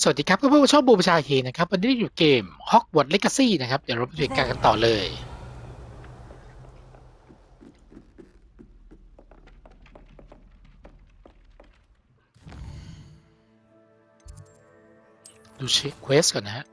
สวัสดีครับเพื่อนๆชอบบูมชาเฮนะครับวันนี้อยู่เกม Hogwarts Legacy นะครับเดี๋ยวเราไปดูเหตุการณ์กันต่อเลยดูเช็คเควสก่อนนะฮะ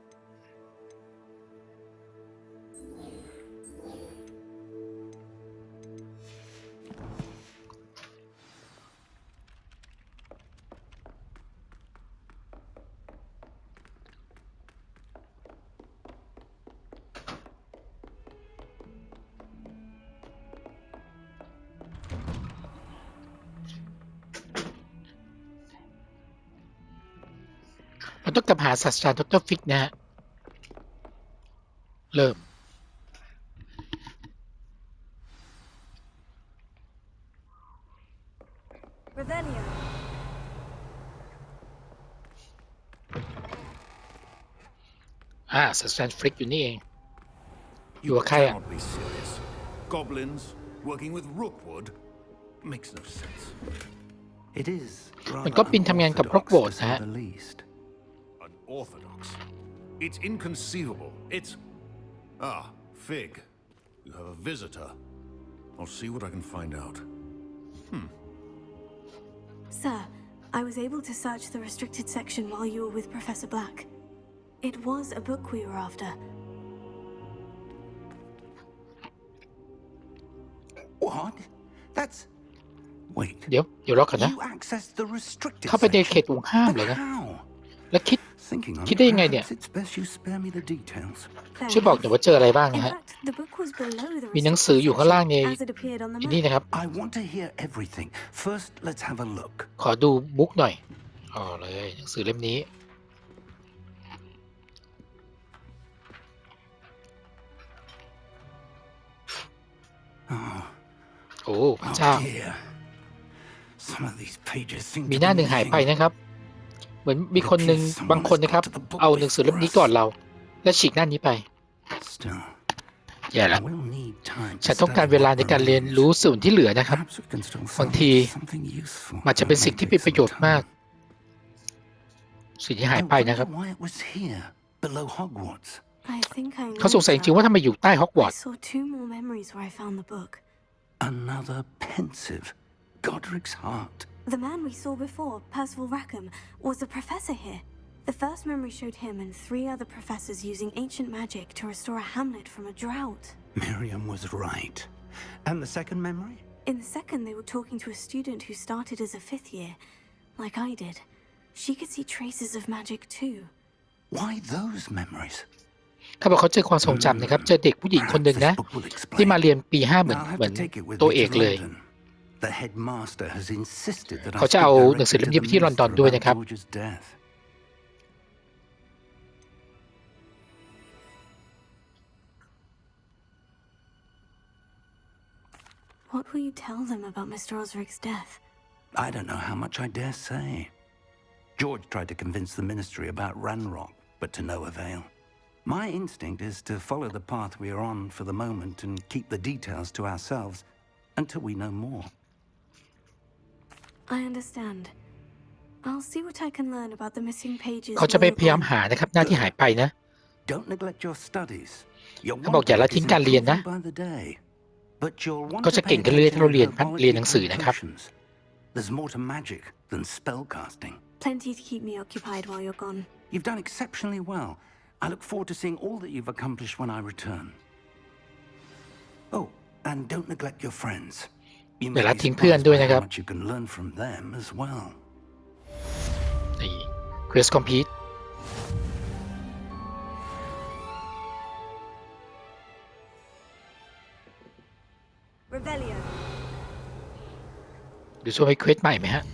เราต้องกลับหาศาสตราจารย์ดรฟิกนะฮะเริ่มศาสตราจารย์ฟิกอยู่นี่เองอยู่กับใครอ่ะ Goblins working with rookwood makes no sense. It is มันก็บินทำงานกับ Hogwarts นะฮะ Unorthodox. It's inconceivable. It's Fig. You have a visitor. I'll see what I can find out. Sir, I was able to search the restricted section while you were with Professor Black. It was a book we were after. What? That's wait. เดี๋ยวรอก่อนนะ You accessed the restricted เข้าไปในเขตห่วงห้ามเลยนะ how? แล้วคิดได้ยังไงเนี่ย It's best you spare me the details. ช่วยบอกหน่อยว่าเจออะไรบ้าง In นะฮะ fact, the book was below the มีหนังสืออยู่ข้างล่างใน as it appeared on the นี่ map. นะครับ I want to hear everything. First, let's have a look. ขอดูบุ๊กหน่อยเลยหนังสือเล่มนี้โอ้พระเจ้า dear. Some of these pages seem มี to หน้า be หนึ่งหายไป missing. นะครับเหมือนมีคนหนึ่งบางคนนะครับเอาหนังสือเล่มนี้ก่อนเราและฉีกหน้านี้ไป Still, แย่ละ I will need time to ฉันต้องการเวลาในการเรียนรู้ส่วนที่เหลือนะครับ Perhaps we can still บาง find ที something useful. มันจะเป็นสิ่งที่เป็นประโยชน์มาก สิ่งที่หาย I ไปนะครับ wonder why it was here, below Hogwarts. I think I เขา know, สงสัยจริง sir. ว่าทำไมอยู่ใต้ฮอกวอ I ตส์ saw two more memories where I found the book. Another pensive, Godric's heart. The man we saw before, Percival Rackham, was a professor here. The first memory showed him and 3 other professors using ancient magic to restore a hamlet from a drought. Miriam was right. And the second memory? In the second, they were talking to a student who started as a 5th year, like I did. She could see traces of magic too. Why those memories? เขาบอกเขาเจอความทรงจำนะครับเจอเด็กผู้หญิงคนหนึ่งนะ Perhaps this book will ที่มา explain. เรียนปี 5เหมือน Now, I'll have เหมือน to take it with ตัว me เอก to เลย London. The headmaster has insisted that I เขาจะ speak เอาหนังสือ directly เล่ม to นี้ the ไปที่ลอนดอน minister ด้วย about นะครับ George's death. What will you tell them about Mr. Osric's death? I don't know how much I dare say. George tried to convince the ministry about Ranrock, but to no avail. My instinct is to follow the path we are on for the moment and keep the details to ourselves until we know more. I understand. I'll see what I can learn about the missing pages. เขาจะไป while พยายาม you're หานะครับหน้าที่หายไปนะ Don't neglect your studies. Your เขาบอกอย่าละทิ้งการเรียนนะ by the day, but you'll want ก็ to จะ pay เก่งขึ้นเรื่อยๆ attention ถ้าเราเรียน to herbology เรียนหนังสือนะครับ and potions. There's more to magic than spellcasting. Plenty to keep me occupied while you're gone. You've done exceptionally well. I look forward to seeing all that you've accomplished when I return. Oh, and don't neglect your friends. You อย่า may ละ be ทิ้งเพื่อน surprised ด้วย by นะค how รับ much you can learn from them as well. นี่เควสคอมพลีท Revelio. ดูช่วยให้เควสใหม่ไหมฮะ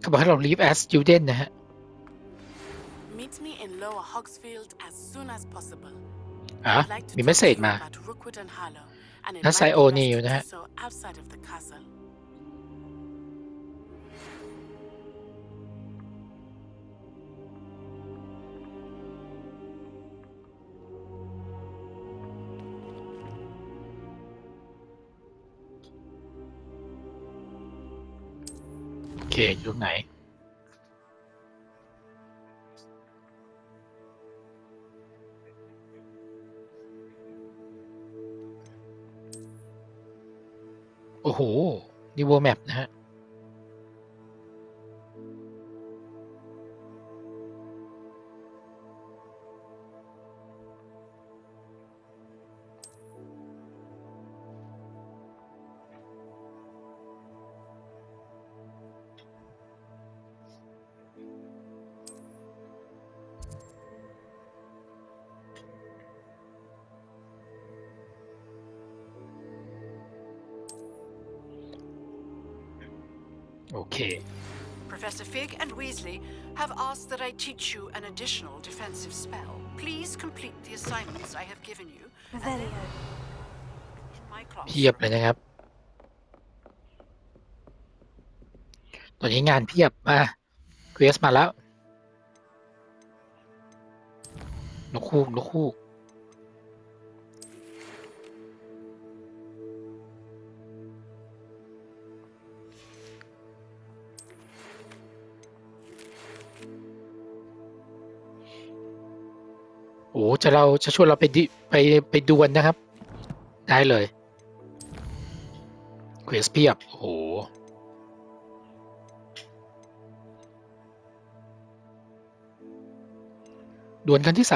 เขาบอกให้เรา leave as student นะฮะ Meet me in Lower Hogsfield as soon as possible. อ่ะ I'd like to มี talk เมสเซจ to you มา about Rookwood and Harlow, and it นัท might ไซ be โอ best นิ to ว do นะฮะ so outside of the castle. เ เคอยู่ตรงไหนโอ้โหนี่ World Map นะฮะโอเค Professor Fig and Weasley have asked that I teach you an additional defensive spell. Please complete the assignments I have given you. Revelio. In my class. เพียบเลยนะครับตอนนี้งานเพียบมาเควสมาแล้วนกคู่โอ้จะชวนเราไปดวลนะครับได้เลยเควสเพียบโอ้โหดวลกันที่3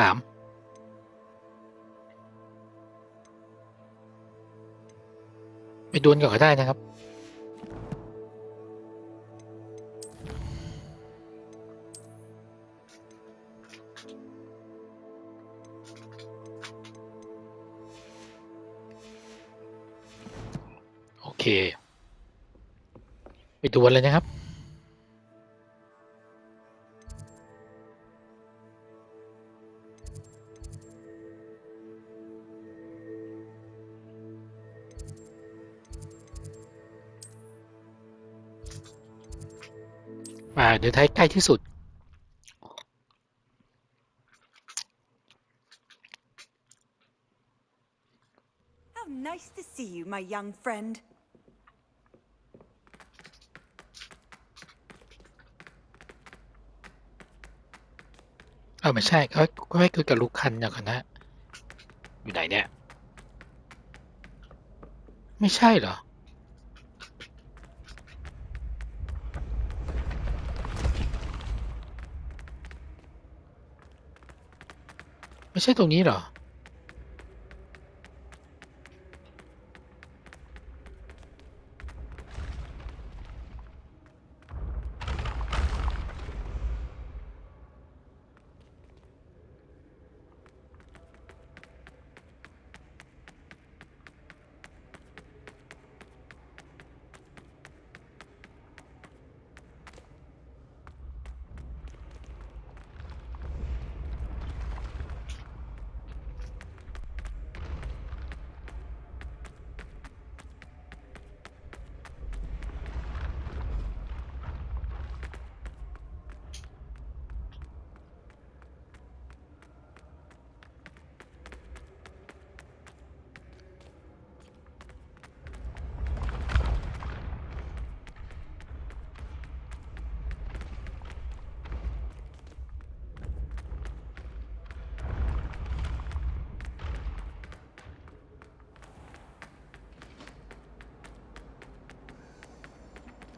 ไปดวลก่อนก็ได้นะครับโอเคไปดวลเลยนะครับมาเดี๋ยวท้ายใกล้ที่สุด How nice to see you, my young friend. ไม่ใช่ก็ให้คุยกับลูกคันนะก่อนนะอยู่ไหนเนี่ยไม่ใช่เหรอไม่ใช่ตรงนี้เหรอ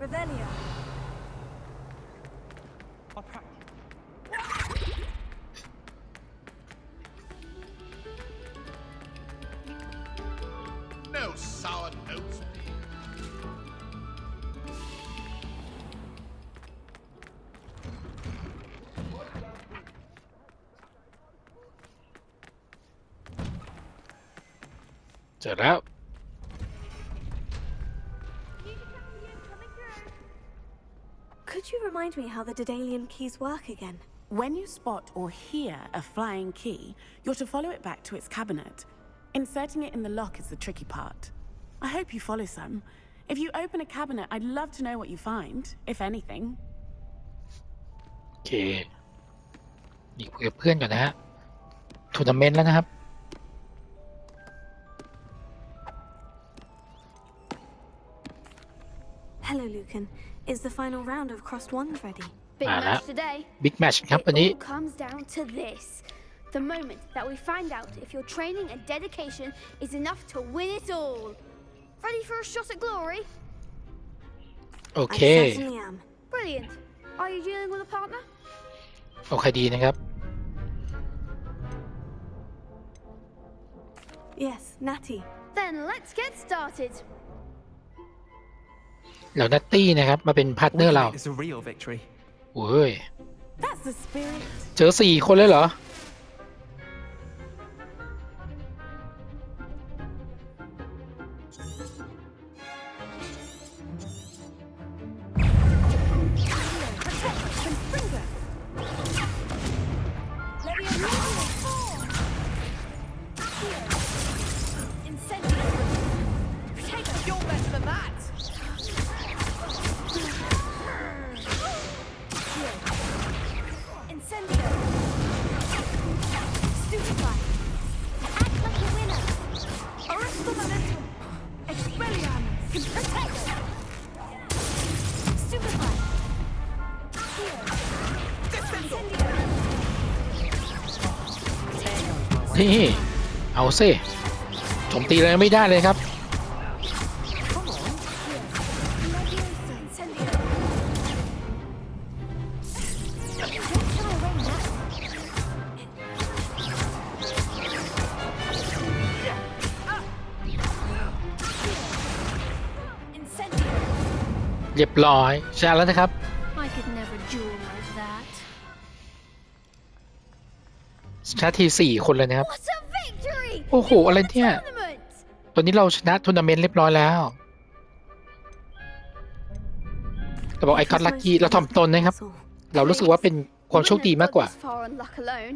Revelio. No sour notes, please. เจอแล้ว Could you remind me how the Daedalian keys work again? When you spot or hear a flying key, you're to follow it back to its cabinet. Inserting it in the lock is the tricky part. I hope you follow some. If you open a cabinet, I'd love to know what you find, if anything. โอเคนี่คุยกับเพื่อนก่อนนะฮะทัวร์นาเมนต์แล้วนะครับ Hello, Lucas. Lucan. Is the final round of Crossed Wands ready? Big มาแล้ว match today. บิ๊กแมตช์ครับ It วันนี้ all comes down to this. The moment that we find out if your training and dedication is enough to win it all. Ready for a shot at glory? โอเค I certainly am. Brilliant. Are you dealing with a partner? โอเคดีนะครับ Yes, Natty. Then let's get started. แล้วนัตตี้นะครับมาเป็นพาร์ทเนอร์เรา It's a real victory. เว้ย That's the spirit. เจอ4 คนเลยเหรอ You're better than that. Incendio. Stupefy. Act like a winner. Arresto momentum. Expelliarmus. Protect. Stupefy. Incendio. นี่ เอาสิโจมตีเลยไม่ได้เลยครับ Leviosa. Incendio. What can I rain now? Incendio. เรียบร้อยชนะแล้วนะครับ I could never duel like that. ชนะที4 คนเลยนะครับ What a victory! โอ้โห We won อะไร the เนี่ย tournament! ตอนนี้เราชนะทัวร์นาเมนต์เรียบร้อยแล้วแต่บอกไอคอนลัคกี้เราถ่อมตนนะครับ เรารู้สึกว่าเป็นความโชคดีมากกว่า This far on luck alone.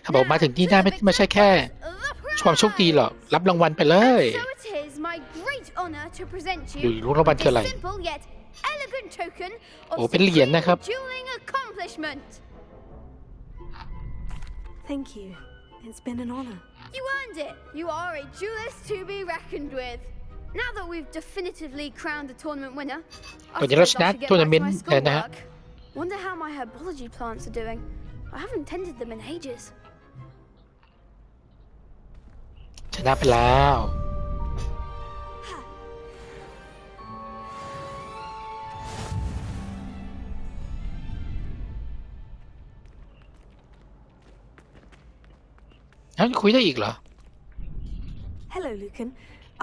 เขาบอกมาถึงที่ได้ไม่ใช่แค่ความโชคดีหรอกรับรางวัลไปเลย So it is my great honor to present หรือ you รู้รางวัล with คืออะไร this simple yet elegant token โอ้ of เป็นเหรียญนะครับ supreme dueling accomplishment. Thank you. It's been an honor. You earned it. You are a duelist to be reckoned with. Now that we've definitively crowned the tournament winner, I ตอนนี้เรา suppose ชนะ I should get ทัวร์ back นาเม to น my ต์แล้วนะฮะ schoolwork. Wonder how my herbology plants are doing. I haven't tended them in ages. ชนะไปแล้วแล้วคุยได้อีกเหรอ Hello, Lucan.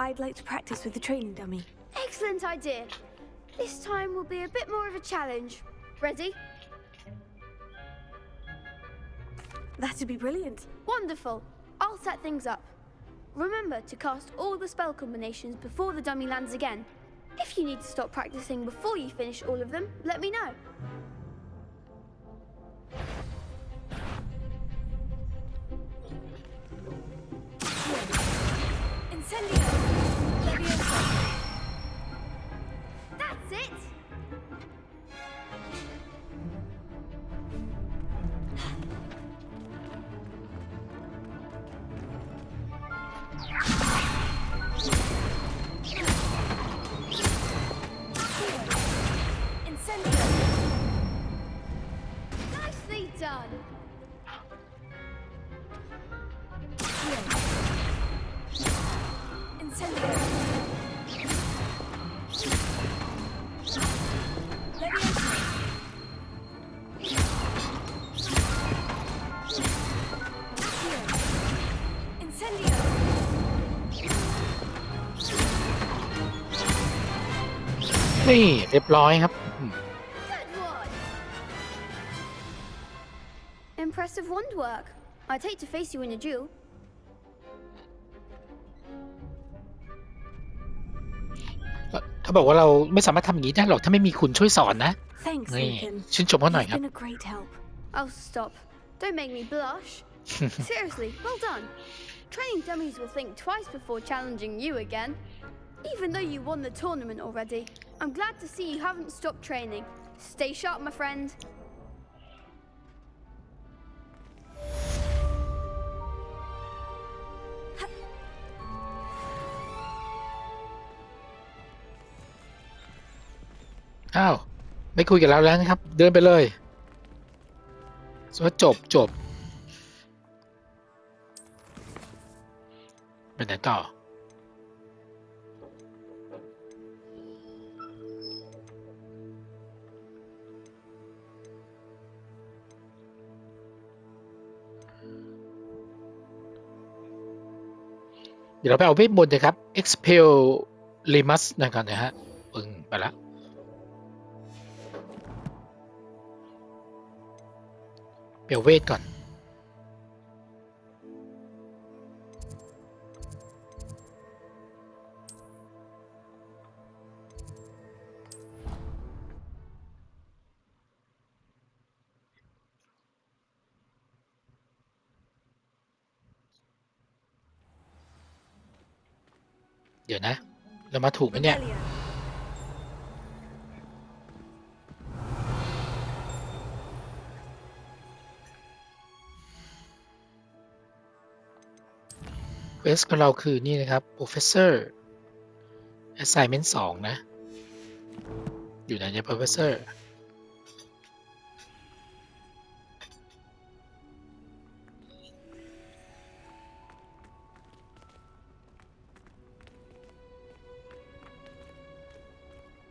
I'd like to practice with the training dummy. Excellent idea. This time will be a bit more of a challenge. Ready? That'd be brilliant. Wonderful. I'll set things up. Remember to cast all the spell combinations before the dummy lands again. If you need to stop practicing before you finish all of them, let me know. Incendio. Leviosa. That's it. Incendio. Nicely done. Incendio. Leviosa. Incendio. นี่เรียบร้อยครับ Good one. Impressive wand work. I'd hate to face you in a duel. เขาบอกว่าเราไม่สามารถทำอย่างนี้ได้หรอกถ้าไม่มีคุณช่วยสอนนะ Thanks, นี่ Lucan. ชื่นชมเขาหน่อย You've ครับ been a great help. Oh, stop. Don't make me blush. Seriously, well done. Training dummies will think twice before challenging you again. Even though you won the tournament already, I'm glad to see you haven't stopped training. Stay sharp, my friend. อ้าวไม่คุยกับเราแล้วนะครับเดินไปเลยสว่าจบไปไหนต่อเดี๋ยวเราไปเอาเวทมนต์นะครับ expel limus นะครับนะฮะปึ้งไปละเปลวเวทก่อนเดี๋ยวนะเรามาถูกไหมเนี่ยเวสของเราคือนี่นะครับ professor assignment 2 นะอยู่ไหนเนี่ย professor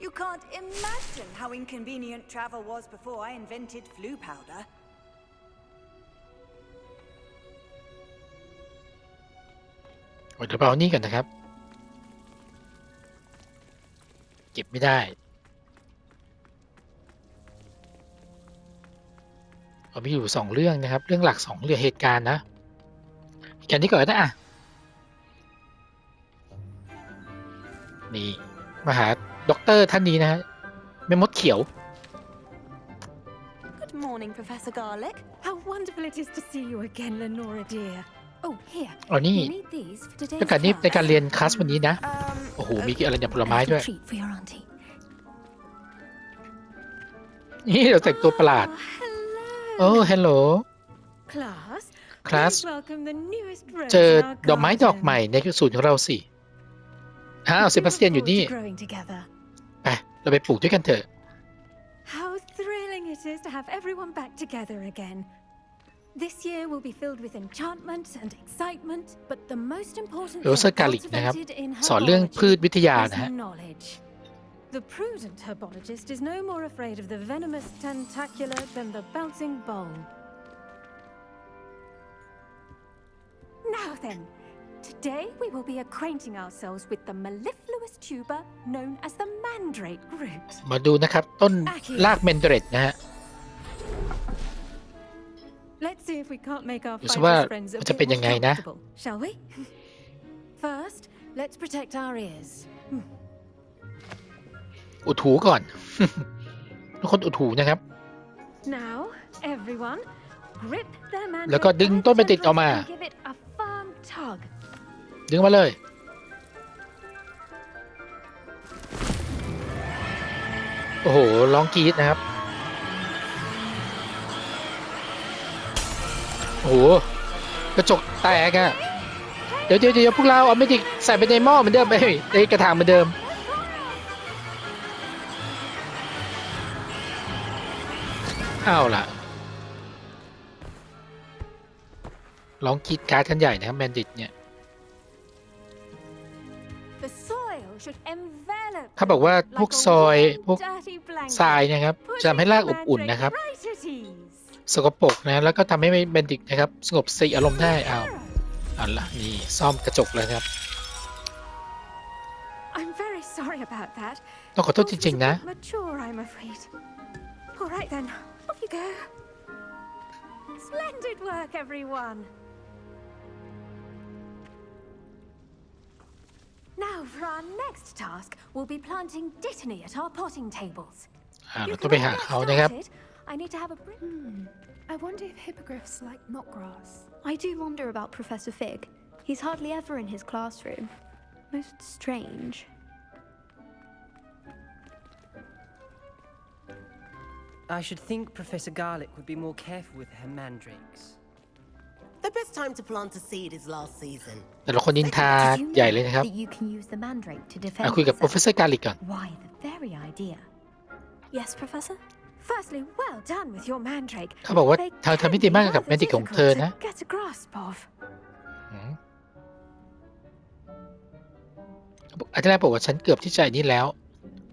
You can't imagine how inconvenient travel was before I invented flu powder. เดี๋ยวเอานี่ก่อนนะครับเก็บไม่ได้เรามีอยู่2 เรื่องนะครับเรื่องหลัก2 เรื่องเหตุการณ์นะเหตุการณ์นี้ก่อนนะนี่มาหาด็อกเตอร์ท่านนี้นะฮะแม่มดเขียว Good morning, Professor Garlic. How wonderful it is to see you again, Lenora dear. Oh, here. อ๋อนี่ You need these for today's ในการนี้ในการ class. เรียนคลาสวันนี้นะโอ้โหมีอะไรเนี่ยผลไม้ด้วย A treat for your auntie. นี่เราแต่งตัวประหลาด โอ้ Hello. ฮัลโหล Class. Class. Please welcome the newest rose เจอ in our ดอกไม้ดอก garden. ใหม่ในศูนย์ของเราสิอ้าวเซบาสเตียนอยู่นี่ Looking forward to growing together. ไปเราไปปลูกด้วยกันเถอะ How thrilling it is to have everyone back together again. This year will be filled with enchantment and excitement, but the most important โรเซอร์กาลิกนะครับ cultivated in สอนเรื่องพืช herbology วิทยา is นะฮะ knowledge. The prudent herbologist is no more afraid of the venomous tentacular than the bouncing bulb. Now then, today we will be acquainting ourselves with the mellifluous tuber known as the Mandrake root. มาดูนะครับต้นรากเมนเดรตนะฮะ Let's see if we can't make our ดูสิว่า fighter's friends a มันจะ bit เป็น more ยังไงนะ comfortable, shall we? First, let's protect our ears. อุดหูก่อน ทุกคนอุดหูนะครับ Now, everyone, grip their mandrake แล้วก็ดึงต้นเมนเดรตออกมา and give it a firm tug. ดึงมาเลย โอ้โหร้องกรี๊ดนะครับ โอ้โหกระจกแตกอะเดี๋ยวพวกเราเอาไม่ดิใส่ไปในหม้อเหมือนเดิมไปในกระถางเหมือนเดิมเอาล่ะร้องกรีดการ์ดกันใหญ่นะครับแบนดิตเนี่ย The soil should envelop เขาบอกว่าพวก like a ซอย warm, พวก dirty blanket, ทรายนะครับจะทำให้รากอบอุ่น putting นะครับ Mandrake right at ease. สกปรกนะแล้วก็ทำให้แบนดิตนะครับสงบสติอารมณ์ได้เอาล่ะนี่ซ่อมกระจกเลยครับ I'm very sorry about that. ต้องขอโทษจริงๆนะ Mature, I'm afraid. All right then, off you go. Splendid work, everyone. Now for our next task, we'll be planting dittany at our potting tables. เราต้องไปหาเขานะครับ I need to have a I wonder if hippogriffs like knotgrass. I do wonder about Professor Fig. He's hardly ever in his classroom. Most strange. I should think Professor Garlic would be more careful with her mandrakes. The best time to plant a seed is last season. แต่ละคนนินทา Did you ใหญ่ know เลยนะครับ that you can use the Mandrake to defend คุยกับ yourself? Professor Garlic ก่อน Why, the very idea. Yes, Professor? Firstly, well done with your Mandrake. เขาบอกว่า They ทาง can ทำพิธี be มากกับ rather แมจิกของเธอ difficult นะ to get a grasp of. อาจารย์บอกว่าฉันเกือบที่จะนี่แล้ว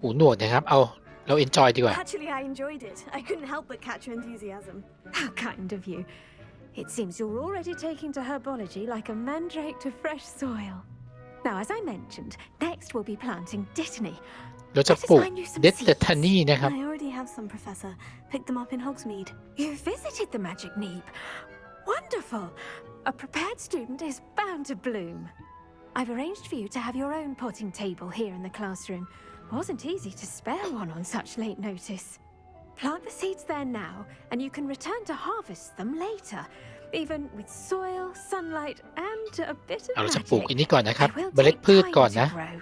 หูหนวกนะครับเอาเรา enjoy ดีกว่า Actually, I enjoyed it. I couldn't help but catch your enthusiasm. How kind of you. It seems you're already taking to herbology like a mandrake to fresh soil. Now, as I mentioned, next we'll be planting dittany. เราจะปลูกเดตเทนนี่นะครับ I already have some, Professor. Picked them up in Hogsmeade. You visited the magic neep. Wonderful. A prepared student is bound to bloom. I've arranged for you to have your own potting table here in the classroom. Wasn't easy to spare one on such late notice. Plant the seeds there now, and you can return to harvest them later. Even with soil, sunlight, and a bit of เราจะ magic. ปลูกอันนี้ก่อนนะครับ It will เมล็ด take พืช time ก่อน to นะ grow.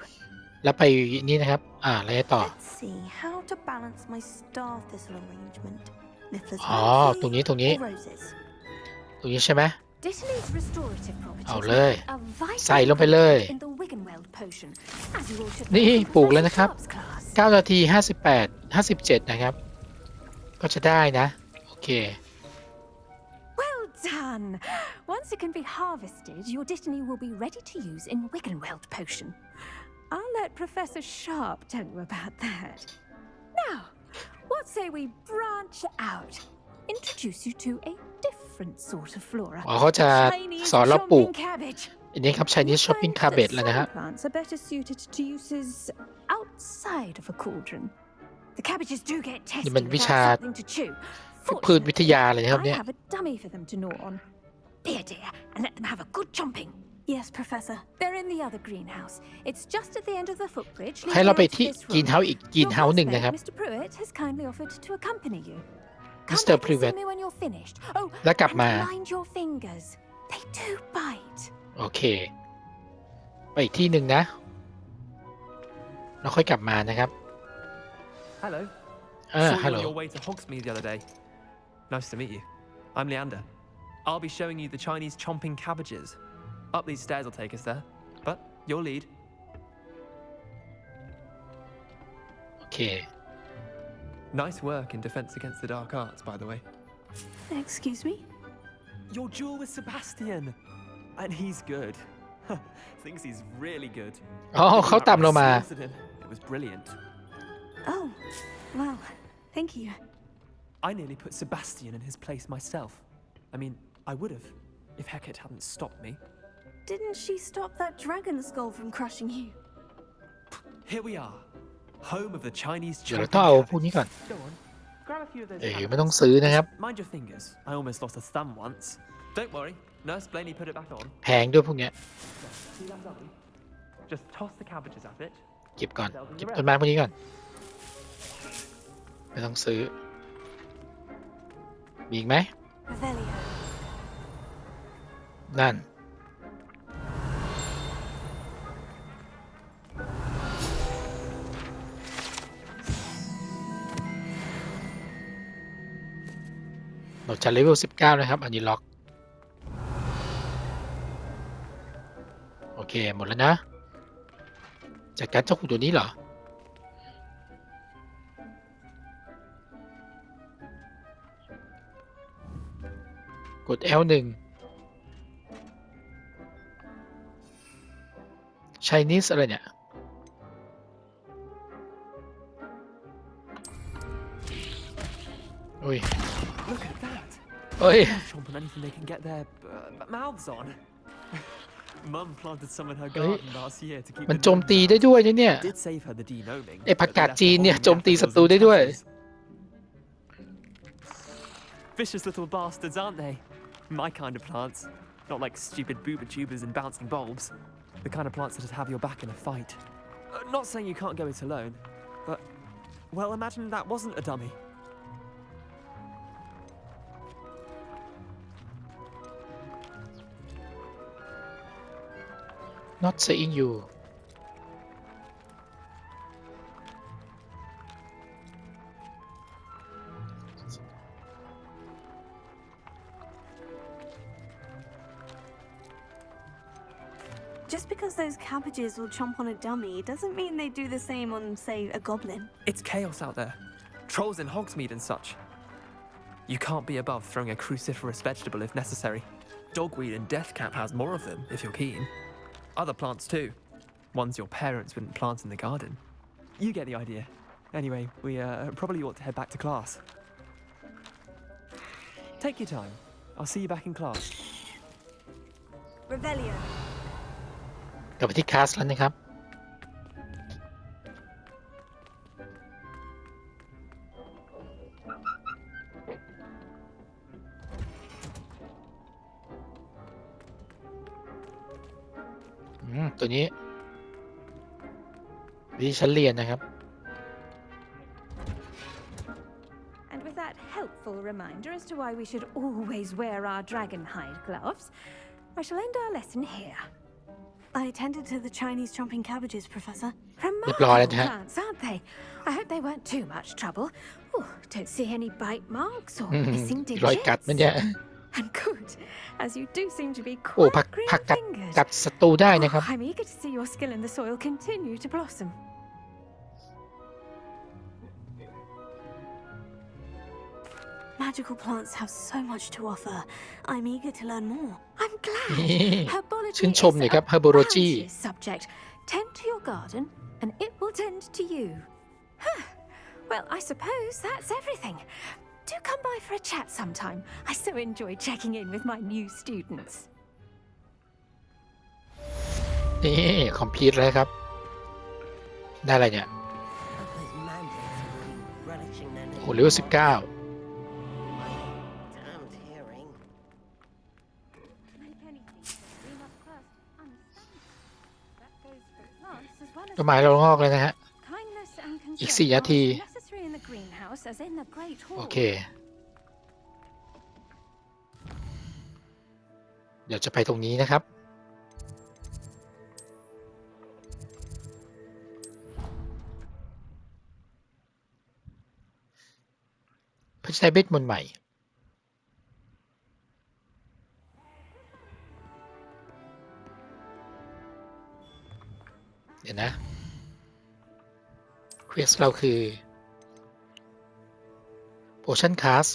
แล้วไปนี่นะครับอะไรต่อ Let's see how to balance my star thistle arrangement. Niffler's อ๋อ fancy ตรงนี้ or roses. ตรงนี้ใช่ไหม Dittany's restorative properties เอาเลย are vital ใส่ลงไปเลย in the Wiggenweld potion, as you all should นี่ know from ปลูกแล้วนะครับ Professor Sharp's class. 9 นาที 57 นะครับ ก็จะได้นะโอเค Well done! Once it can be harvested, your dittany will be ready to use in Wiggenweld potion. I'll let Professor Sharp tell you about that. Now, what say we branch out? Introduce you to a different sort of flora. อ๋อเขาจะ Chinese สอนเราปลูก chomping cabbage. อันนี้ครับ Chinese shopping Find cabbage that แล้วนะฮะ some plants are better suited to uses outside of a cauldron. The cabbages do get testy นี่มันวิชา without something to chew. พืชวิทยาเลยนะครับ I เนี่ย have a dummy for them to gnaw on. Dear, and let them have a good chomping. Yes, Professor. They're in the other greenhouse. It's just at the end of the footbridge. ให้เราไป leading ที่ out to this กรีน room. เฮาส์อีกกรีน Your เฮาส์หนึ่ง classmate, นะครับ Mr. Pruitt has kindly offered to accompany you. Come Mr. back and Pruitt. see me when you're finished. Oh, แล้วกลับ and มา mind your fingers. They do bite. โอเค ไปอีกที่หนึ่งนะเราค่อยกลับมานะครับ Hello. ฮัล Saw โหล you on your way to Hogsmeade the other day. Nice to meet you. I'm Leander. I'll be showing you the Chinese chomping cabbages. Up these stairs will take us there. But your lead. โอเค Nice work in defense against the dark arts, by the way. Excuse me? Your duel with Sebastian. And he's good. Thinks he's really good. อ๋อเขาตามเรามา It was brilliant. Oh, well, thank you. I nearly put Sebastian in his place myself. I mean, I would have, if Hecate hadn't stopped me. Didn't she stop that dragon skull from crushing you? Here we are, home of the Chinese เดี๋ยวเรา chomping ต้องเอา cabbages. พวกนี้ก่อน Go on, grab a few of those. ไม่ต้องซื้อนะครับ Mind your fingers. I almost lost a thumb once. Don't worry, Nurse Blaney put it back on. แพงด้วยพวกเนี้ย See that dummy? Just toss the cabbages at it. เก็บก่อนเก็บต้นไม้พวกนี้ก่อนไม่ต้องซื้อมีอีกไหม Revelio. นั่นเราจะเลเวล 19 นะครับ อันนี้ล็อกโอเค หมดแล้วนะจากการเจ้าหุ่นตัวนี้เหรอ กด L1 Chinese อะไรเนี่ยโอ้ย Look at that. เอ้ย They'll chomp on anything they can get their mouths on. Mum planted some in her เฮ้ย garden last year to keep มัน the โจมตีได้ด้วยนะเนี่ย did save her the denoming. ไอ้ผัก but กาด left จีน her เนี่ย holding โจมตี daffodils ศัตรู and ได้ด้วย tassels. Vicious little bastards, aren't they? My kind of plants. Not like stupid booba tubers and bouncing bulbs. The kind of plants that'd have your back in a fight. Not saying you can't go it alone, but, well, imagine that wasn't a dummy. Not saying you Just because those cabbages will chomp on a dummy doesn't mean they do the same on, say, a goblin. It's chaos out there. trolls in Hogsmeade and such. You can't be above throwing a cruciferous vegetable if necessary. Dogweed and deathcap has more of them, if you're keen. Other plants too. Ones your parents wouldn't plant in the garden. You get the idea. Anyway, we probably ought to head back to class. Take your time. I'll see you back in class. Revelio. กลับไปที่คลาสแล้วนะครับตัวนี้วิธีชั้นเรียนนะครับ And with that helpful reminder as to why we should always wear our dragon hide gloves, I shall end our lesson here. I attended to the Chinese chomping cabbages, Professor. Remarkable plants, aren't they? I hope they weren't too much trouble. Oh, don't see any bite marks or missing รอยกัด digits. มันเนี่ย And good, as you do seem to be โอ้ quite ผักกัด green-fingered. กัดศัตรูได้นะครับ I'm eager to see your skill in the soil continue to blossom. Magical plants have so much to offer. I'm eager to learn more. I'm glad. ชื่น Herbology ชม is เลย a ครับ herbology bounteous subject. Tend to your garden, and it will tend to you. Huh. Well, I suppose that's everything. Do come by for a chat sometime. I so enjoy checking in with my new students. นี่คอมพิวต์แล้วครับ ได้อะไรเนี่ย โอ้เลเวล19ต้นไม้เรางอกเลยนะฮะ อีก4 นาที โอเค เดี๋ยวจะไปตรงนี้นะครับเพื่อใช้เวทมนต์ใหม่ เดี๋ยวนะเควสเราคือ Potion Cast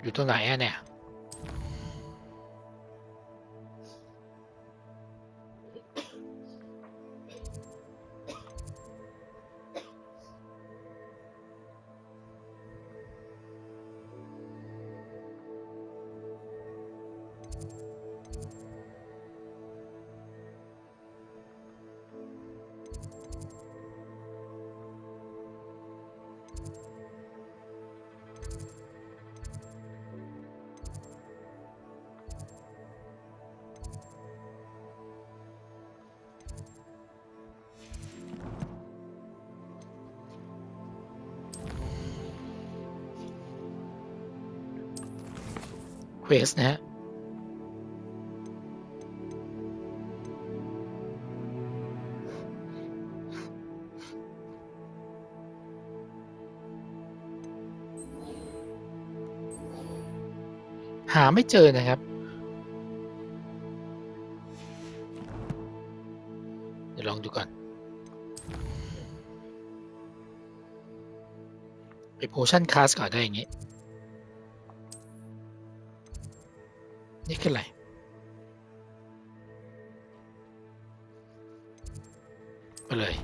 อยู่ตรงไหนอะเนี่ย เควสนะฮะ หาไม่เจอนะครับ เดี๋ยวลองดูก่อน ไป Potion Cast ก่อนได้อย่างงี้ นี่คืออะไร ไปเลย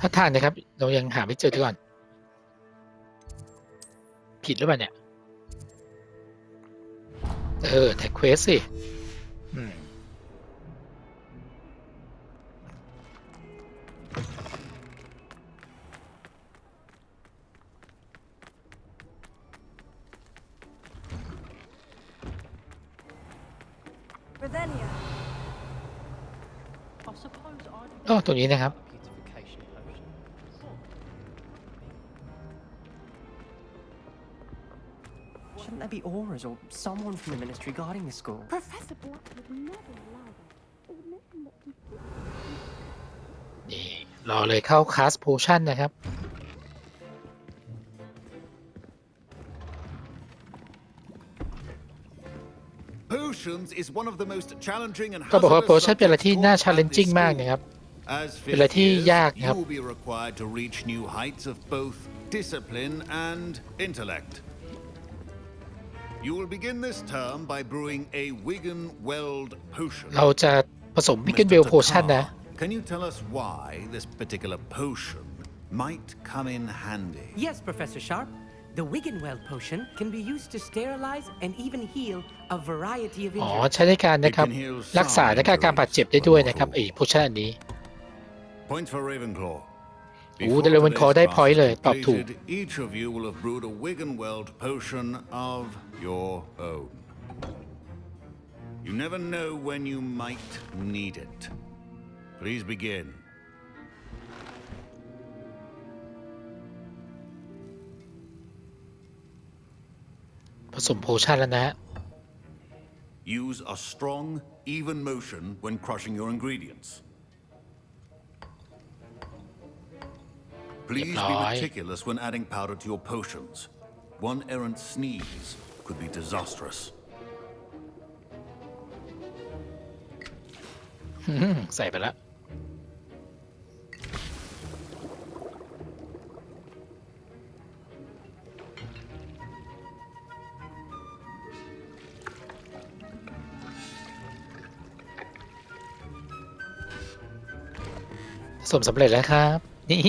ถ้าทางนะครับ เรายังหาไม่เจอก่อน ผิดหรือเปล่าเนี่ยแท็กเควสสิตรงนี้นะครับ Shouldn't there be auras or someone from the ministry guarding the school? Professor Black would never allow that. It would make him look completely. นี่รอเลยเข้าคลาสโพชั่นนะครับ Potions is one of the most challenging and ก็บอกว่า hazardous โพชั่นเป็นอะไร subjects ที่น่า taught at this challenging มาก school. นะครับ As เป็นอะไร fifth ที่ years, ยากนะครับ you will be required to reach new heights of both discipline and intellect. You will begin this term by brewing a Wigan-Weld potion. เราจะผสมวิกเกนเวลโพชั่นนะ Can you tell us why this particular potion might come in handy? Yes, Professor Sharp. The Wigan-Weld potion can be used to sterilize and even heal a variety of อ๋อ injuries. ใช้ในการนะครับ รักษาและการบาดเจ็บได้ด้วยนะครับโพชั่นอันนี้ Points for Ravenclaw. เดลเวนคอได้พอยต์เลยตอบถูก Each of you will have brewed a Wigan-Weld potion of your own. You never know when you might need it. Please begin. ผสมโพชั่นแล้วนะ Use a strong, even motion when crushing your ingredients. Please be meticulous when adding powder to your potions. One errant sneeze could be disastrous. ใส่ไปแล้วสำเร็จแล้วครับนี่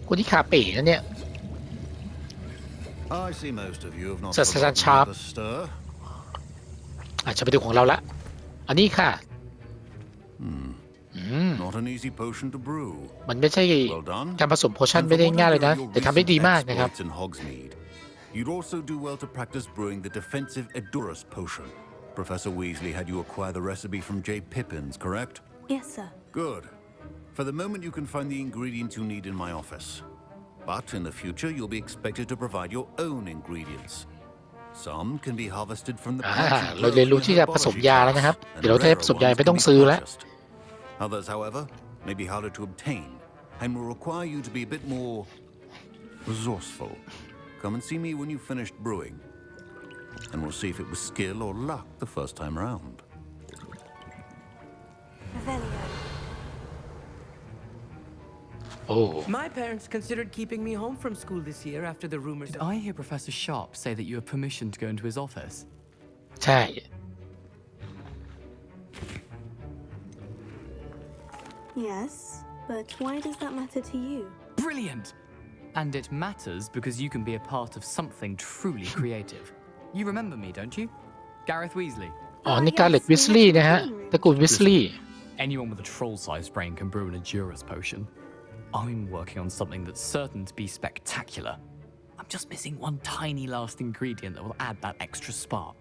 คนที่ขาเป๋นะเนี่ย I see most of you have not ศาสตราจารย์ชาร์ป forgotten the stir. อาจจะไปดูของเราละอันนี้ค่ะ Not an easy potion to brew. มันไม่ใช่ Well done. การผสมโพชั่นไม่ได้ง่ายเลยนะแต่ทำได้ดีมากนะครับ In Hogsmeade. You'd also do well to practice brewing the defensive Edurus potion. Professor Weasley had you acquire the recipe from J. Pippin's, correct? Yes, sir. Good. For the moment, you can find the ingredients you need in my office. But in the future, you'll be expected to provide your own ingredients. Some can be harvested from the เราเรียนรู้ที่จะผสมยาแล้วนะครับเดี๋ยวเราจะผสมยาไม่ต้องซื้อแล้ว Others, however, may be harder to obtain and will require you to be a bit more resourceful. Come and see me when you've finished brewing, and we'll see if it was skill or luck the first time round. Revelio. Oh. My parents considered keeping me home from school this year after the rumors. Did I hear Professor Sharp say that you have permission to go into his office? ใช่ Yes, but why does that matter to you? Brilliant! And it matters because you can be a part of something truly creative. You remember me, don't you? Gareth Weasley. อ๋อนี่Gareth Weasley นะฮะตระกูล Weasley. Anyone with a troll-sized brain can brew an Edurus potion. I'm working on something that's certain to be spectacular. I'm just missing one tiny last ingredient that will add that extra spark.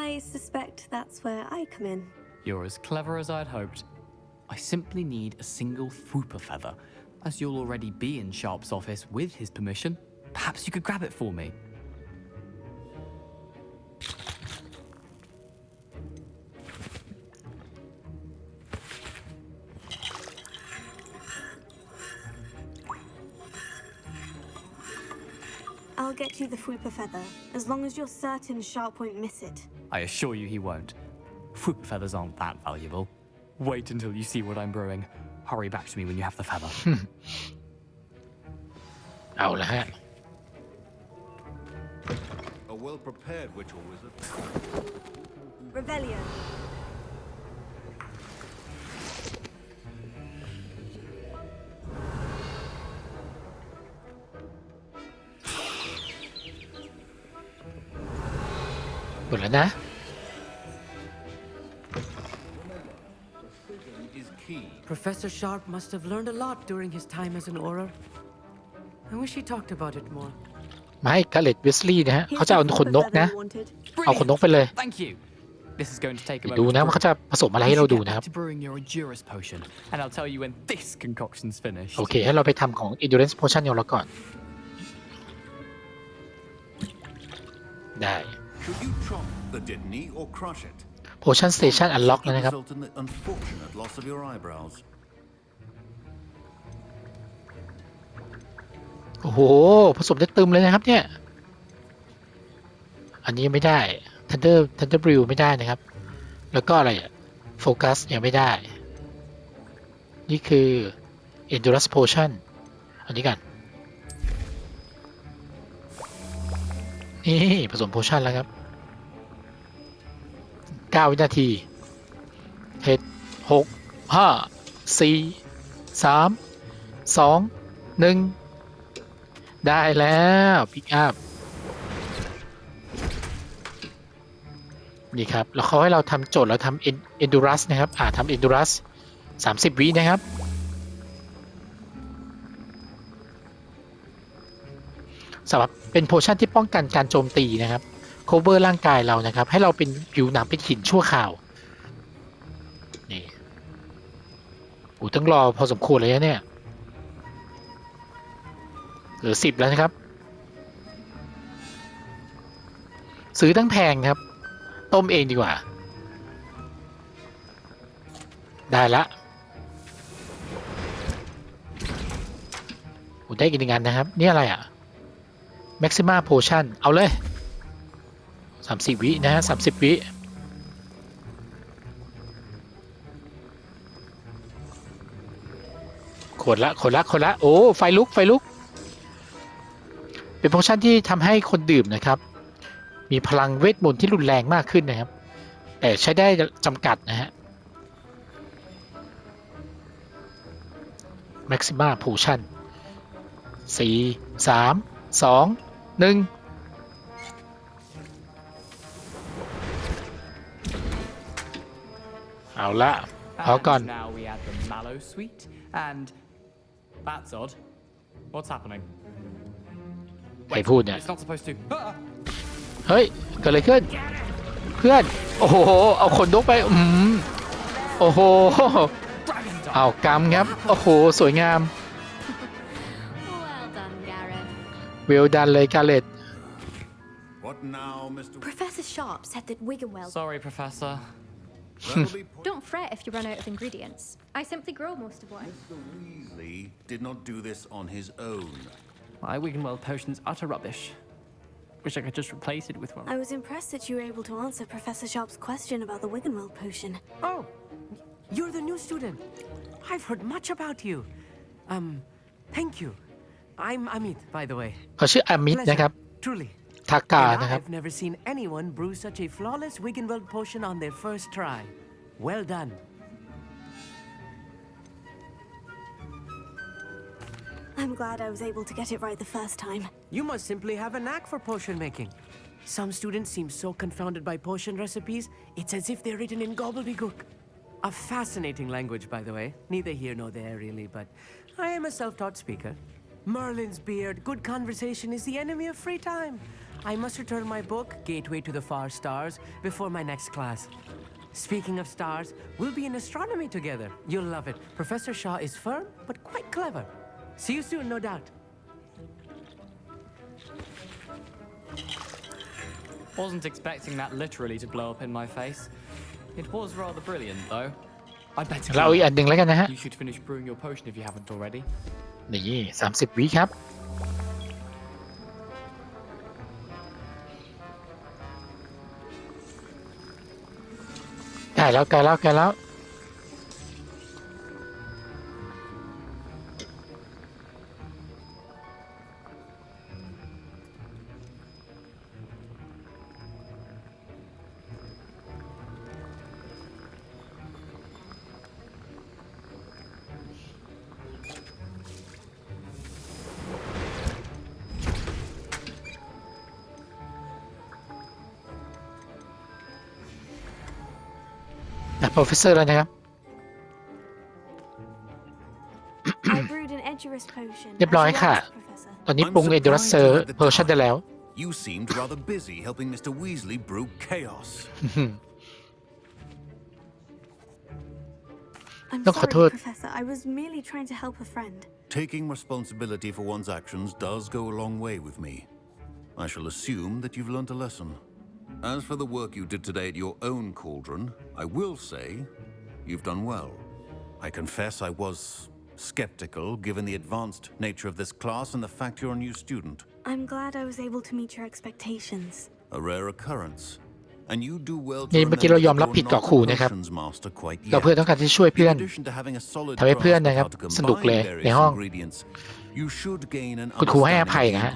I suspect that's where I come in. You're as clever as I'd hoped. I simply need a single Fwooper feather. As you'll already be in Sharp's office with his permission, perhaps you could grab it for me. I'll get you the Fwooper feather, as long as you're certain Sharp won't miss it. I assure you he won't. Fwooper feathers aren't that valuable. Wait until you see what I'm brewing. Hurry back to me when you have the feather. เอาละฮะ A well-prepared witch or wizard. Revelio. หมดแล้วนะ Professor Sharp must have learned a lot during his time as an Auror. I wish he talked about it more. ไม่กาเลตเวสลีย์นะฮะเขาจะเอาขนนกนะเอาขนนกไปเลย Thank you. This is going to take a ดู moment. นะว่าเขาจะผสมอะไรให้เราดูนะครับ To brewing your Endurance potion, and I'll tell you when this concoction's finished. โอเคให้เราไปทำของ endurance potion ของเราก่อนได้ Should you chop the Dittany or crush it? potion station unlock แล้วนะครับ Result in the unfortunate loss of your eyebrows. โอ้โหผสมได้ตึมเลยนะครับเนี่ยอันนี้ไม่ได้ Thunder Brew ไม่ได้นะครับแล้วก็อะไรอะโฟกัสยังไม่ได้นี่คือ endurance potion อันนี้กันนี่ผสม potion แล้วครับ9 วินาที6 5 4 3 2 1ได้แล้วพิกอัพนี่ครับแล้วเขาให้เราทำโจทย์เราทำ endurance นะครับทำ endurance 30 วินะครับสำหรับเป็นโพชั่นที่ป้องกันการโจมตีนะครับ cover ร่างกายเรานะครับให้เราเป็นผิวหนังเป็นหินชั่วคราวนี่ต้องรอพอสมควรเลยนะเนี่ยเหลือ10แล้วนะครับซื้อตั้งแพงครับต้มเองดีกว่าได้ละได้กินงานนะครับนี่อะไรอ่ะ Maxima Potion เอาเลย30 วินะฮะ30 วิคนละโอ้ไฟลุกเป็นโพชั่นที่ทำให้คนดื่มนะครับมีพลังเวทมนต์ที่รุนแรงมากขึ้นนะครับแต่ใช้ได้จำกัดนะฮะ Maxima Potion 4 3 2 1เอาละพอก่อน Now we add the mallow sweet, and that's odd. What's happening? ใครพูดเนี่ย It's not supposed to. เฮ้ยเกิดอะไรขึ้นเพื่อนโอ้โหเอาขนนกไปโอ้โหเอากำครับโอ้โหสวยงาม Well done, Gareth. เวลดันเลยกาเลต What now, Mr. Professor Sharp said that Wiggenweld. Sorry, Professor. Don't fret if you run out of ingredients. I simply grow most of what I... Mr. Weasley did not do this on his own. My Wiggenweld potion's utter rubbish. Wish I could just replace it with one. I was impressed that you were able to answer Professor Sharp's question about the Wiggenweld potion. Oh, you're the new student. I've heard much about you. Thank you. I'm Amit, by the way. เขาชื่ออามิดนะครับ Truly. ทากานะครับ I've never seen anyone brew such a flawless Wiggenweld potion on their first try. Well done. I'm glad I was able to get it right the first time. You must simply have a knack for potion making. Some students seem so confounded by potion recipes, it's as if they're written in gobbledygook. A fascinating language, by the way. Neither here nor there, really, but I am a self-taught speaker. Merlin's beard, good conversation is the enemy of free time. I must return my book, Gateway to the Far Stars, before my next class. Speaking of stars, we'll be in astronomy together. You'll love it. Professor Shaw is firm, but quite clever. See you soon, no doubt. Wasn't expecting that literally to blow up in my face. It was rather brilliant, though. I'd better เราอีกอันหนึ่งแล้วกันนะฮะ You should finish brewing your potion if you haven't already. นี่30 วิครับใกล้แล้ว professor แล้วนะครับ I brewed an Edurus potion. เรียบร้อย as you ค่ะ asked, Professor. ตอนนี้ปรุง Endurus Potion ได้แล้ว You seemed rather busy helping Mr. Weasley brew chaos. I'm Don't sorry, cut it. Professor. I was merely trying to help a friend. Taking responsibility for one's actions does go a long way with me. I shall assume that you've learnt a lesson. As for the work you did today at your own cauldron, I will say you've done well. I confess I was skeptical given the advanced nature of this class and the fact you're a new student. I'm glad I was able to meet your expectations. A rare occurrence. And you do well to นี่เมื่อกี้เรายอมรับผิดต่อครูนะครับ เราเพื่อต้องการที่ช่วยเพื่อนทำให้เพื่อนนะครับสนุกเลยในห้องคุณครูให้อภัยนะฮะ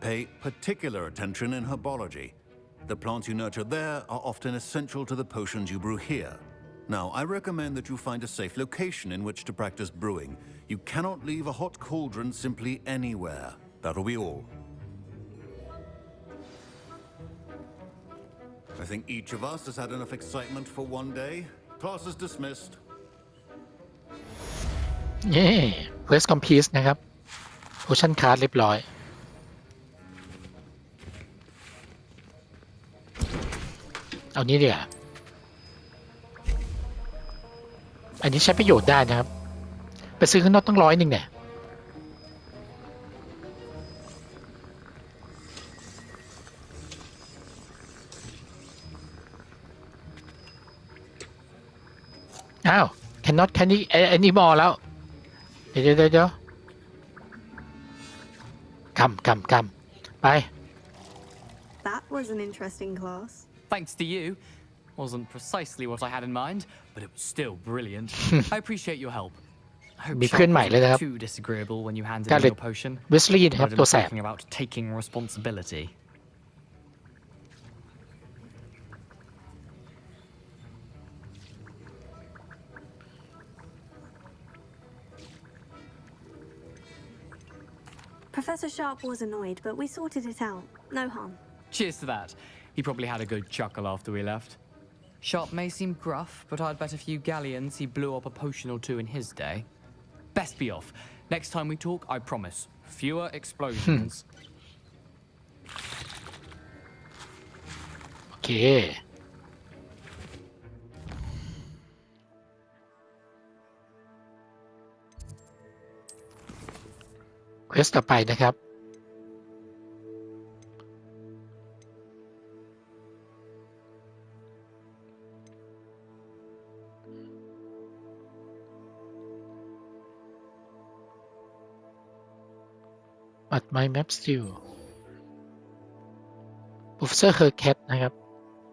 Pay particular attention in herbology. The plants you nurture there are often essential to the potions you brew here. Now, I recommend that you find a safe location in which to practice brewing. You cannot leave a hot cauldron simply anywhere. That'll be all. I think each of us has had enough excitement for one day. Class is dismissed. เย้ Quest Complete นะครับ Potion Card เรียบร้อย เอานี้ดีกว่าอันนี้ใช้ประโยชน์ได้นะครับ ไปซื้อข้างนอกต้อง100เนี่ยอ้าว cannot candy anymore แล้ว เดี๋ยวกำไป That was an interesting class. Thanks to you. Wasn't precisely what I had in mind, but it was still brilliant. I appreciate your help. I hope มีเพื่อน Sharp ใหม่เลยนะครับ wasn't too disagreeable when you handed in Garlic your potion. Weasley นะครับ But ตั I'm วแสบ talking about taking responsibility. Professor Sharp was annoyed, but we sorted it out. No harm. Cheers to that. He probably had a good chuckle after we left. Sharp may seem gruff, but I'd bet a few galleons he blew up a potion or two in his day. Best be off. Next time we talk, I promise. Fewer explosions. โอเค Quest ต่อไปนะครับ But my map still Professor Hercat นะครับ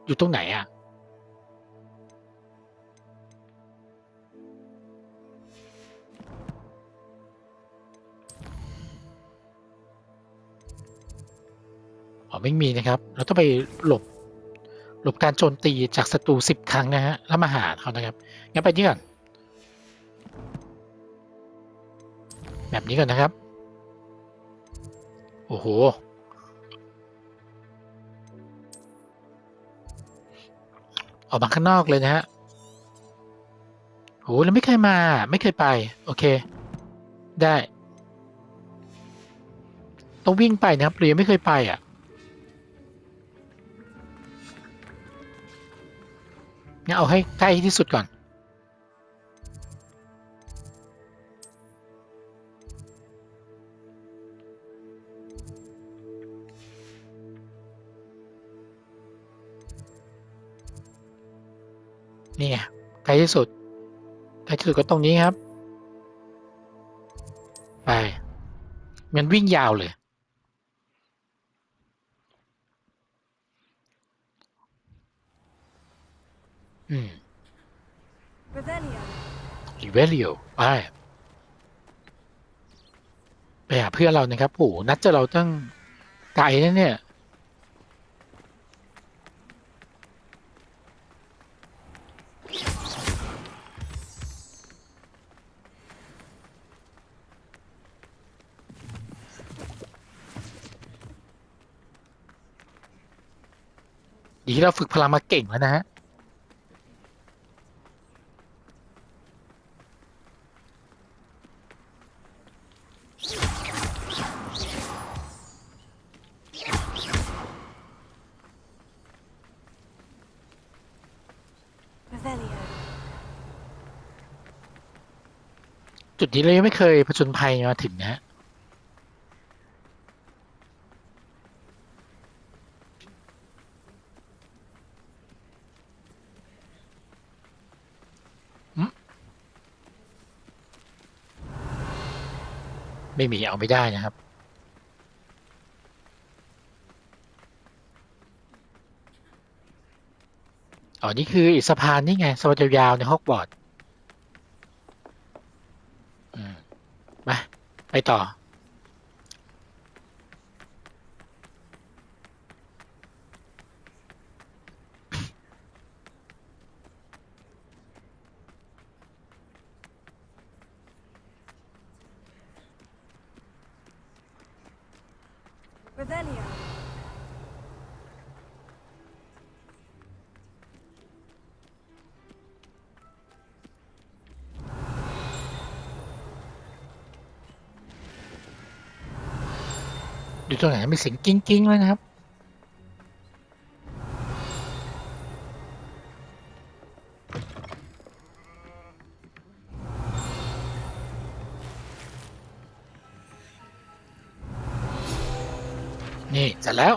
อยู่ตรงไหนอ่ะ อ๋อไม่มีนะครับ เราต้องไปหลบการโจมตีจากศัตรู10 ครั้งนะฮะ แล้วมาหาเขานะครับ งั้นไปนี่ก่อนแบบนี้ก่อนนะครับ โอ้โห ออกมาข้างนอกเลยนะฮะโหแล้วไม่เคยมา ไม่เคยไป โอเค ได้ ต้องวิ่งไปนะครับเรายังไม่เคยไปอ่ะ งั้นเอาให้ใกล้ที่สุดก่อน นี่ไงใกล้ที่สุดก็ตรงนี้ครับ ไปมันวิ่งยาวเลย Revelio ไปหาเพื่อนเรานะครับโอ้นัดเจอเราตั้งไกลนะเนี่ย ดีที่เราฝึกพลังมาเก่งแล้วนะฮะ จุดนี้เรายังไม่เคยผจญภัยมาถึงนะฮะไม่มีเอาไม่ได้นะครับอ๋อนี่คืออีกสะพานนี่ไงสะพานยาวๆในฮอกวอตส์ไปต่อดูตรงไหนมีเสียงกิ้งๆแล้วนะครับนี่เสร็จแล้ว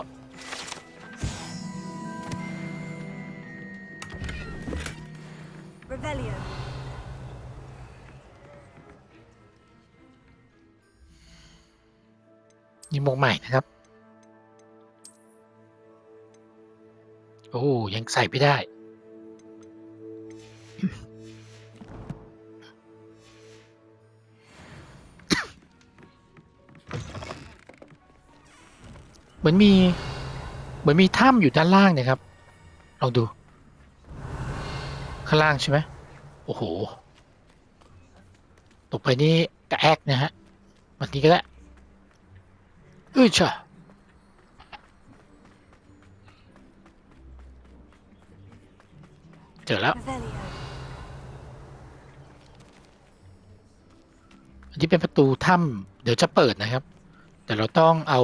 นี่มงใหม่นะครับโอ้ยังใส่ไม่ได้เหมือนมีถ้ำอยู่ด้านล่างนะครับลองดูข้างล่างใช่ไหมโอ้โหตกไปนี่กระแอกนะฮะวันนี้ก็ได้ช่ะเจอแล้วอันนี้เป็นประตูถ้ำเดี๋ยวจะเปิดนะครับแต่เราต้องเอา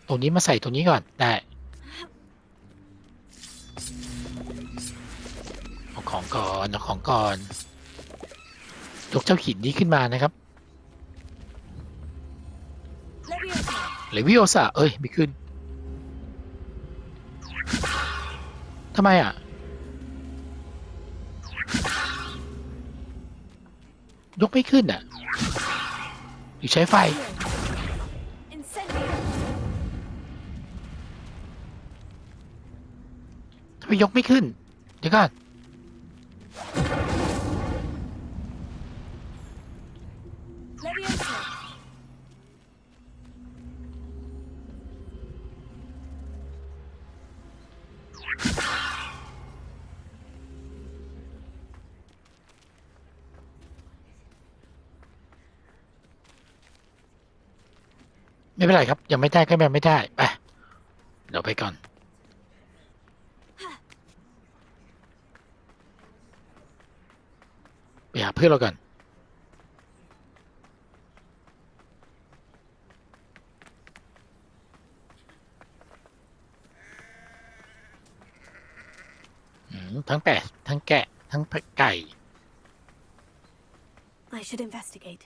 ตรงนี้มาใส่ตรงนี้ก่อนได้เอาของก่อนยกเจ้าหินนี้ขึ้นมานะครับเลวิโอซาไม่ขึ้นทำไมอ่ะยกไม่ขึ้นอ่ะหรือใช้ไฟทำไมยกไม่ขึ้นเดี๋ยวก่อนไม่เป็นไรครับยังไม่ได้ก็ไม่ได้ไปเดี๋ยวไปก่อนไปหาเพื่อนเราก่อนทั้งแกะทั้งไก่ I should investigate.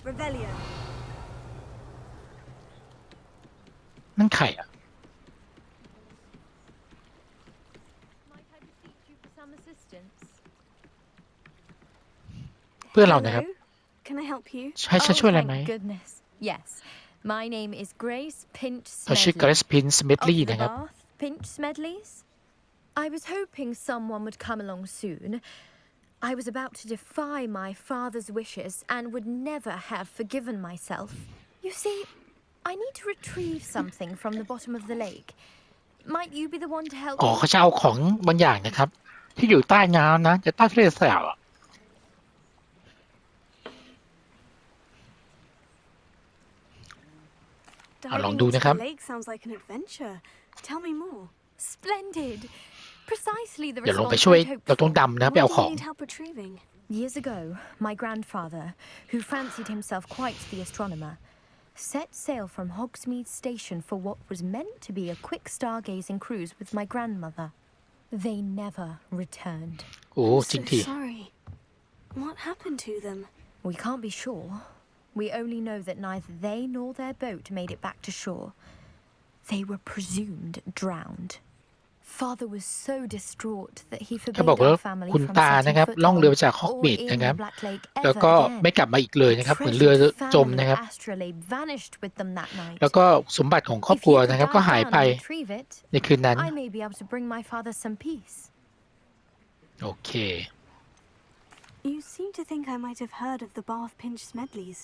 Revelio. นั่นไข่อ่ะเพื่อนเรานะครับ Can I help you? ใช่ฉันช่วยอะไรไหม Goodness, yes. My name is Grace Pinch เขาชื่อ Grace Pinch Smedley นะครับ Pinch Smedleys. I was hoping someone would come along soon. I was about to defy my father's wishes and would never have forgiven myself. You see, I need to retrieve something from the bottom of the lake. Might you be the one to help? เขาจะเอาของบางอย่างนะครับที่อยู่ใต้น้ำนะจะใต้ทะเลสาบอ่ะลองดูนะครับ Lake sounds like an adventure. Tell me more. Splendid. Precisely the เดี๋ยวลง response ไปช่วย I'd hoped เราต้อง for. ดำนะไปเอา What ข do อง you need help retrieving? Years ago, my grandfather, who fancied himself quite the astronomer, set sail from Hogsmeade Station for what was meant to be a quick stargazing cruise with my grandmother. They never returned. โอ้ I'm จริง so ที sorry. What happened to them? We can't be sure. We only know that neither they nor their boat made it back to shore. They were presumed drowned. Father was so distraught that he เขา forbade บอกว่า our family คุณ from ตา setting นะครับ foot ล่องเรือ on ไปจากฮอก or มีด in นะครับ the Black Lake แล้ว ever ก็ again. ไม่กลับมาอีกเลย The นะครับเหมือนเรือ treasured จม family นะครับ astrolabe vanished with them that night. แล้วก็สมบัติของครอบ If ครัว you could นะครับก็ dive หาย down ไป and retrieve it, ในคืนนั้น I may be able to bring my father some peace. โอเค You seem to think I might have heard of the Bath Pinch Smedleys.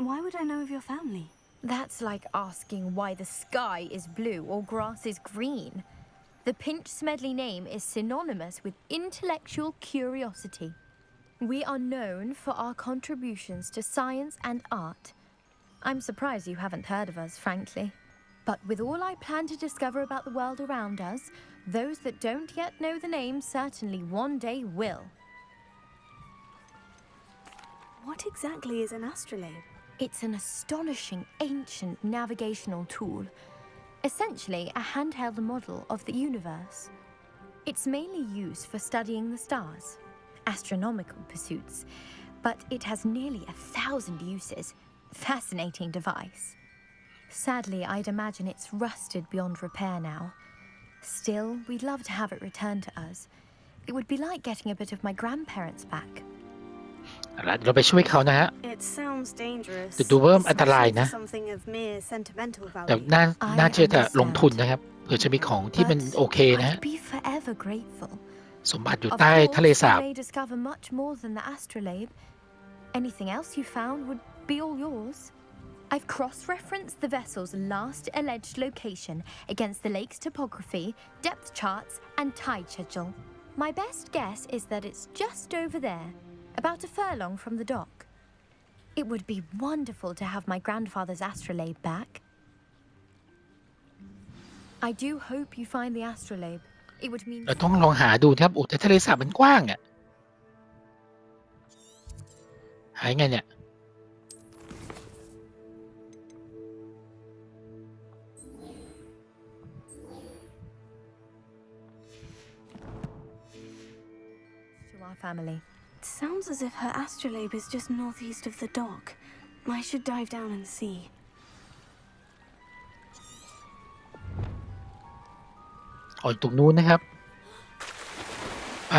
Why would I know of your family? That's like asking why the sky is blue or grass is green. The Pinch Smedley name is synonymous with intellectual curiosity. We are known for our contributions to science and art. I'm surprised you haven't heard of us, frankly. But with all I plan to discover about the world around us, those that don't yet know the name certainly one day will. What exactly is an astrolabe? It's an astonishing ancient navigational tool, essentially a handheld model of the universe. It's mainly used for studying the stars, astronomical pursuits, but it has nearly 1,000 uses. Fascinating device. Sadly, I'd imagine it's rusted beyond repair now. Still, we'd love to have it returned to us. It would be like getting a bit of my grandparents back. เราไปช่วยเขานะฮะ It sounds dangerous, แต่ดูว่าอันตราย especially นะ for something of mere sentimental แต่ value. น่าเชื่อจะลงทุนนะครับเผื่อจะมีของที่มันโอเคนะฮะ I'd be forever grateful. สมบัติอยู่ Of ใต้ทะเล course, สาบ you may discover much more than the astrolabe. Anything else you found would be all yours. I've cross-referenced the vessel's last alleged location against the lake's topography, depth charts, and tide schedule. My best guess is that it's just over there, about a furlong from the dock. It would be wonderful to have my grandfather's astrolabe back. I do hope you find the astrolabe. It would mean เราต้องลองหาดูนะครับโอ้แต่ทะเลสาบมันกว้างอ่ะหายไงเนี่ย to our family. It sounds as if her astrolabe is just northeast of the dock. I should dive down and see. อ๋อตรงนู้นนะครับไป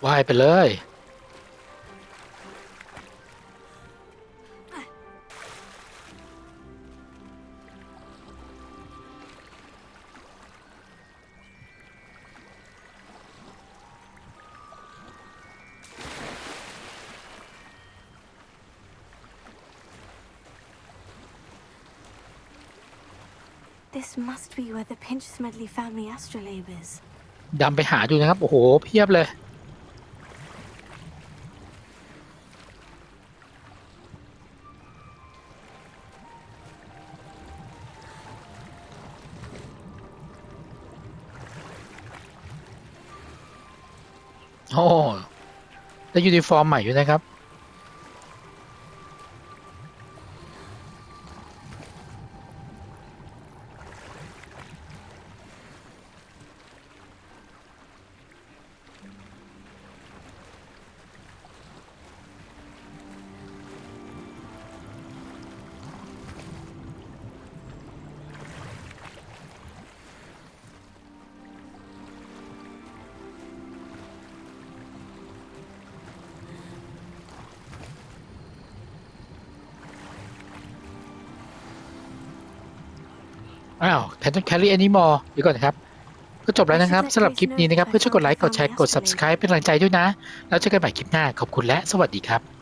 ว่ายไปเลย This must be where the Pinch Smedley family astrolabe is. ดำไปหาดูนะครับ โอ้โห เพียบเลย โอ้ได้ยูนิฟอร์มใหม่อยู่นะครับ อ้าว Can't carry anymore เดี๋ยวก่อนนะครับ ก็จบแล้วนะครับสำหรับคลิปนี้นะครับ เพื่อช่วยกดไลค์ กดแชร์ กด subscribe เป็นกำลังใจด้วยนะ แล้วเจอกันใหม่คลิปหน้า ขอบคุณและสวัสดีครับ